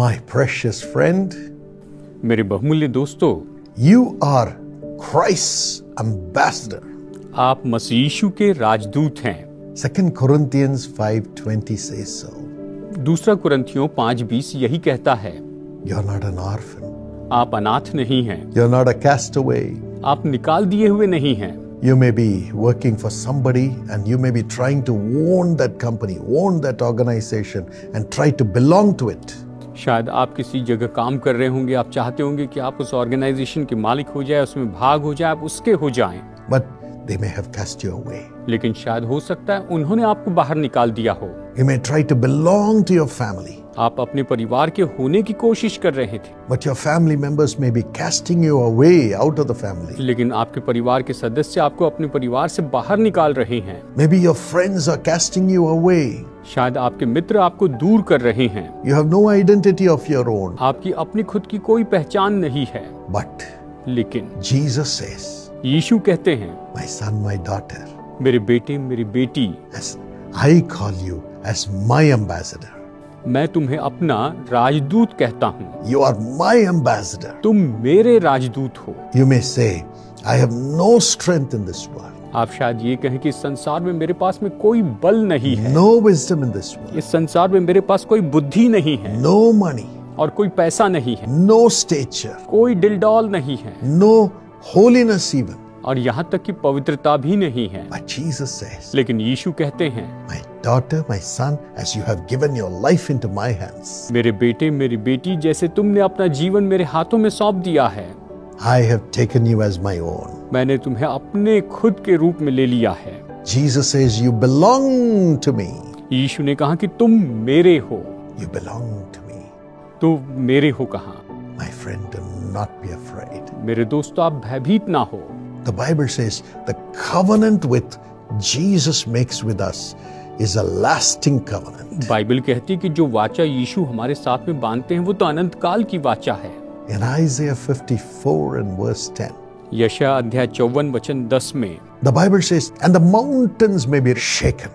My precious friend, मेरे बहुमूल्य दोस्तों, you are Christ's ambassador. आप मसीह यीशु के राजदूत हैं। 2 Corinthians 5:20 says so. दूसरा कुरिन्थियों 5:20 यही कहता है, You're not an orphan. आप अनाथ नहीं हैं, You're not a castaway. आप निकाल दिए हुए नहीं हैं। You may be working for somebody and you may be trying to own that company, own that organization and try to belong to it. शायद आप किसी जगह काम कर रहे होंगे, आप चाहते होंगे कि आप उस ऑर्गेनाइजेशन के मालिक हो जाए, उसमें भाग हो जाए, आप उसके हो जाएं। But they may have cast you away. लेकिन शायद हो सकता है उन्होंने आपको बाहर निकाल दिया हो। You may try to belong to your family. आप अपने परिवार के होने की कोशिश कर रहे थे, But your family members may be casting you away out of the family. लेकिन आपके परिवार के सदस्य आपको अपने परिवार से बाहर निकाल रहे हैं। Maybe your friends are casting you away. शायद आपके मित्र आपको दूर कर रहे हैं। You have no identity of your own. आपकी अपनी खुद की कोई पहचान नहीं है। But लेकिन Jesus says, यीशु कहते हैं, my son, my daughter, मेरे बेटे मेरी बेटी, as I call you as my ambassador. मैं तुम्हें अपना राजदूत कहता हूँ। You are my ambassador. तुम मेरे राजदूत हो। You may say, I have no strength in this world. आप शायद ये कहें कि इस संसार में मेरे पास में कोई बल नहीं है, No wisdom in this world. इस संसार में मेरे पास कोई बुद्धि नहीं है, No money. और कोई पैसा नहीं है, No stature. कोई डिलडॉल नहीं है, No holiness even. और यहाँ तक कि पवित्रता भी नहीं है। But Jesus says, लेकिन यीशु कहते हैं, my daughter, my son, as you have given your life into my hands, मेरे बेटे मेरी बेटी, जैसे तुमने अपना जीवन मेरे हाथों में सौंप दिया है, I have taken you as my own. मैंने तुम्हें अपने खुद के रूप में ले लिया है। Jesus says, you belong to me. यीशु ने कहा कि तुम मेरे हो। You belong to me. तो मेरे हो कहाँ? My friend, do not be afraid. मेरे दोस्तों, आप भयभीत ना हो। The Bible says the covenant with Jesus makes with us is a lasting covenant. Bible कहती है कि जो वाचा यीशु हमारे साथ में बांधते हैं वो तो अनंत काल की वाचा है। In Isaiah 54 and verse 10, यशायाह अध्याय 54 वचन 10 में the Bible says, and the mountains may be shaken,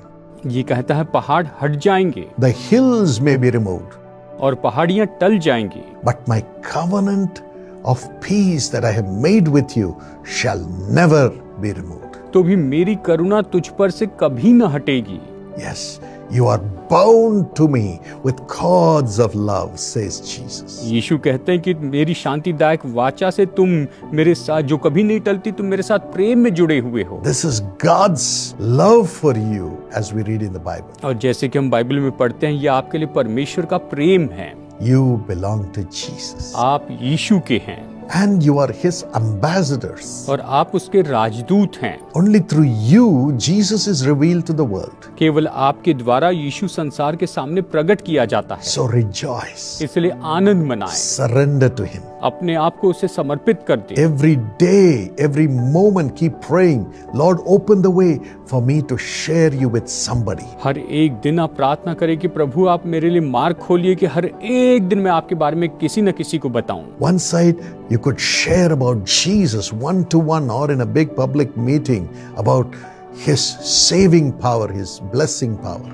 ये कहता है पहाड़ हट जाएंगे the hills may be removed, और पहाड़ियां टल जाएंगी, but my covenant of peace that I have made with you shall never be removed. तो भी मेरी करुणा तुझ पर से कभी न हटेगी। Yes, you are bound to me with cords of love, says Jesus. यीशु कहते हैं कि मेरी शांतिदायक वाचा से तुम मेरे साथ, जो कभी नहीं टलती, तुम मेरे साथ प्रेम में जुड़े हुए हो। This is God's love for you as we read in the Bible. और जैसे कि हम बाइबल में पढ़ते हैं, ये आपके लिए परमेश्वर का प्रेम है। You belong to Jesus. आप यीशु के हैं And you are his ambassadors. और आप उसके राजदूत हैं। Only through you, Jesus is revealed to the world. केवल आपके द्वारा यीशु संसार के सामने प्रकट किया जाता है। So rejoice. इसलिए आनंद मनाएं, Surrender to him. अपने आप को उसे समर्पित कर दें। Every day, every moment, keep praying. Lord, open the way for me to share you with somebody. हर एक दिन आप प्रार्थना करें कि प्रभु आप मेरे लिए मार्ग खोलिए कि हर एक दिन मैं आपके बारे में किसी न किसी को बताऊं। One side, you could share about Jesus one-to-one or in a big public meeting about his saving power, his blessing power.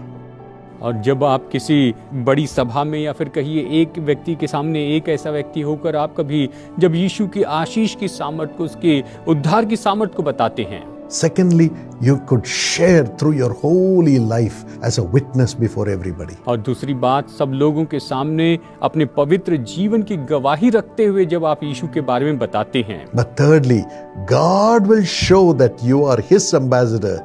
और जब आप किसी बड़ी सभा में या फिर कहिए एक व्यक्ति के सामने, एक ऐसा व्यक्ति होकर आप कभी जब यीशु की आशीष की सामर्थ को, उसके उद्धार की सामर्थ को बताते हैं। Secondly, you could share through your holy life as a witness before everybody. और दूसरी बात, सब लोगों के सामने अपने पवित्र जीवन की गवाही रखते हुए जब आप यीशु के बारे में बताते हैं। But thirdly, God will show that you are his ambassador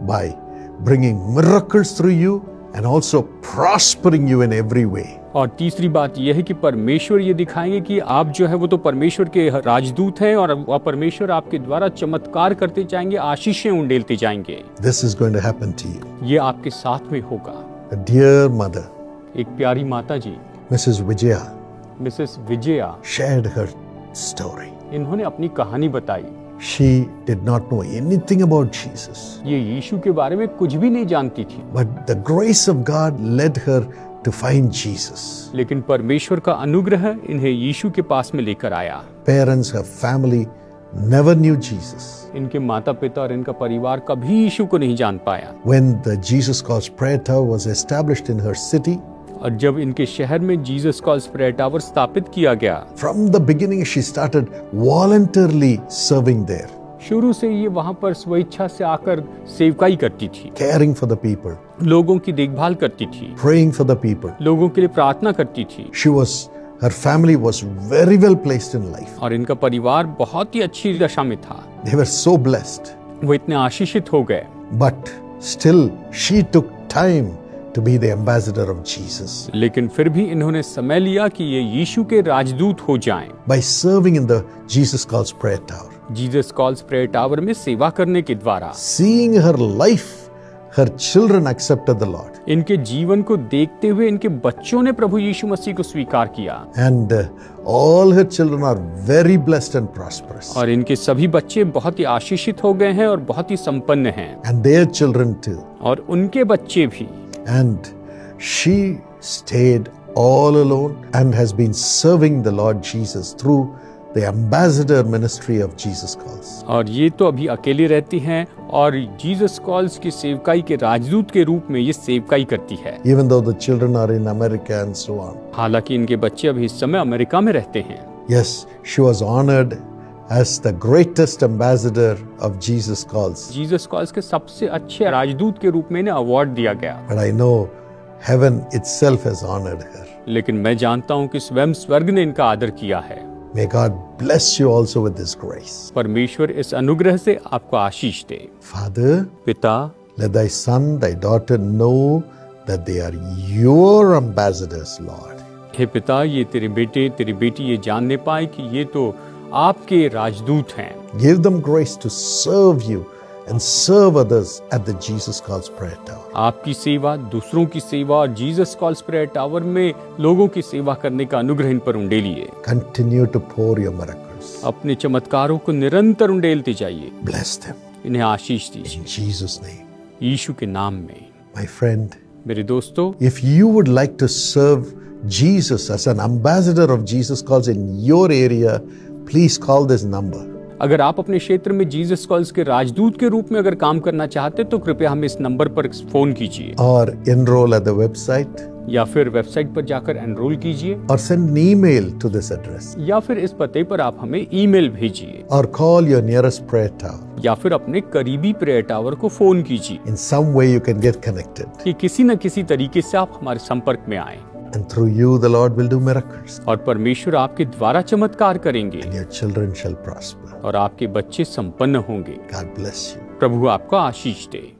by bringing miracles through you and also prospering you in every way. और तीसरी बात यह है कि परमेश्वर ये दिखाएंगे कि आप जो है वो तो परमेश्वर के राजदूत हैं और परमेश्वर आपके द्वारा चमत्कार करते जाएंगे, आशीषें उंडेलते जाएंगे। This is going to happen to you. ये आपके साथ में होगा। A dear mother, एक प्यारी माता जी, Mrs. Vijaya, Mrs Vijaya, shared her story. इन्होंने अपनी कहानी बताई। She did not know anything about Jesus, ये यीशु के बारे में कुछ भी नहीं जानती थी, but the grace of God led her to find Jesus. लेकिन परमेश्वर का अनुग्रह इन्हें यीशु के पास में लेकर आया। Parents, her family never knew Jesus. इनके माता पिता और इनका परिवार कभी यीशु को नहीं जान पाया। When the Jesus Calls Prayer Tower was established in her city, और जब इनके शहर में जीसस कॉल्स प्रेयर टावर स्थापित किया गया, From the beginning, she started voluntarily serving there, शुरू से ये वहाँ पर स्वेच्छा से आकर सेवकाई करती थी, caring for the people, लोगों की देखभाल करती थी, praying for the people. लोगों के लिए प्रार्थना करती थी। Her family was very well placed in life. और इनका परिवार बहुत ही अच्छी दशा में था, They were so blessed. वो इतने आशीषित हो गए। But still, she took time to be the ambassador of Jesus लेकिन फिर भी इन्होंने समय लिया कि ये यीशु के राजदूत हो जाएं। by serving in the Jesus Calls Prayer Tower. Jesus calls prayer tower में सेवा करने के द्वारा Seeing her life, her children accepted the Lord. इनके जीवन को देखते हुए इनके बच्चों ने प्रभु यीशु मसीह को स्वीकार किया। And all her children are very blessed and prosperous. और इनके सभी बच्चे बहुत ही आशीषित हो गए हैं और बहुत ही संपन्न हैं। And their children too. और उनके बच्चे भी। And she stayed all alone and has been serving the Lord Jesus through the ambassador ministry of Jesus Calls. और ये तो अभी अकेली रहती हैं और जीसस कॉल्स की सेवकाई के राजदूत के रूप में ये सेवकाई करती है। Even though the children are in America and so on. हालांकि इनके बच्चे अभी इस समय अमेरिका में रहते हैं। Yes, she was honored as the greatest ambassador of Jesus Calls. Jesus calls के सबसे अच्छे राजदूत के रूप में इन्हें अवार्ड दिया गया। But I know heaven itself has honored her. लेकिन मैं जानता हूँ कि स्वयं स्वर्ग ने इनका आदर किया है। May God bless you also with this grace. परमेश्वर इस अनुग्रह से आपको आशीष दे। Father, पिता, let thy son, thy daughter know that they are your ambassadors, Lord. हे पिता, ये तेरे बेटे तेरी बेटी ये जानने पाए कि ये तो आपके राजदूत हैं। Give them grace to serve you and serve others at the Jesus Calls Prayer Tower. आपकी सेवा, दूसरों की सेवा और जीसस कॉल्स प्रेयर टावर में लोगों की सेवा करने का अनुग्रह इन पर उंडेलिए। Continue to pour your miracles. अपने चमत्कारों को निरंतर उंडेलते जाइए। Bless them इन्हें आशीष दीजिए in Jesus' name. यीशु के नाम में। My friend, मेरे दोस्तों, if you would like to serve Jesus as an ambassador of Jesus Calls in your area, please call this number. अगर आप अपने क्षेत्र में जीसस कॉल्स के राजदूत के रूप में अगर काम करना चाहते तो कृपया हमें इस नंबर पर फोन कीजिए Or enroll at the website. या फिर वेबसाइट पर जाकर एनरोल कीजिए Or send an email to this address. या फिर इस पते पर आप हमें ईमेल भेजिए Or call your nearest prayer tower. या फिर अपने करीबी प्रेयर टावर को फोन कीजिए In some way you can get connected. कि किसी न किसी तरीके से आप हमारे संपर्क में आए And through you the Lord will do miracles. और परमेश्वर आपके द्वारा चमत्कार करेंगे And your children shall prosper. और आपके बच्चे संपन्न होंगे। God bless you. प्रभु आपको आशीष दे।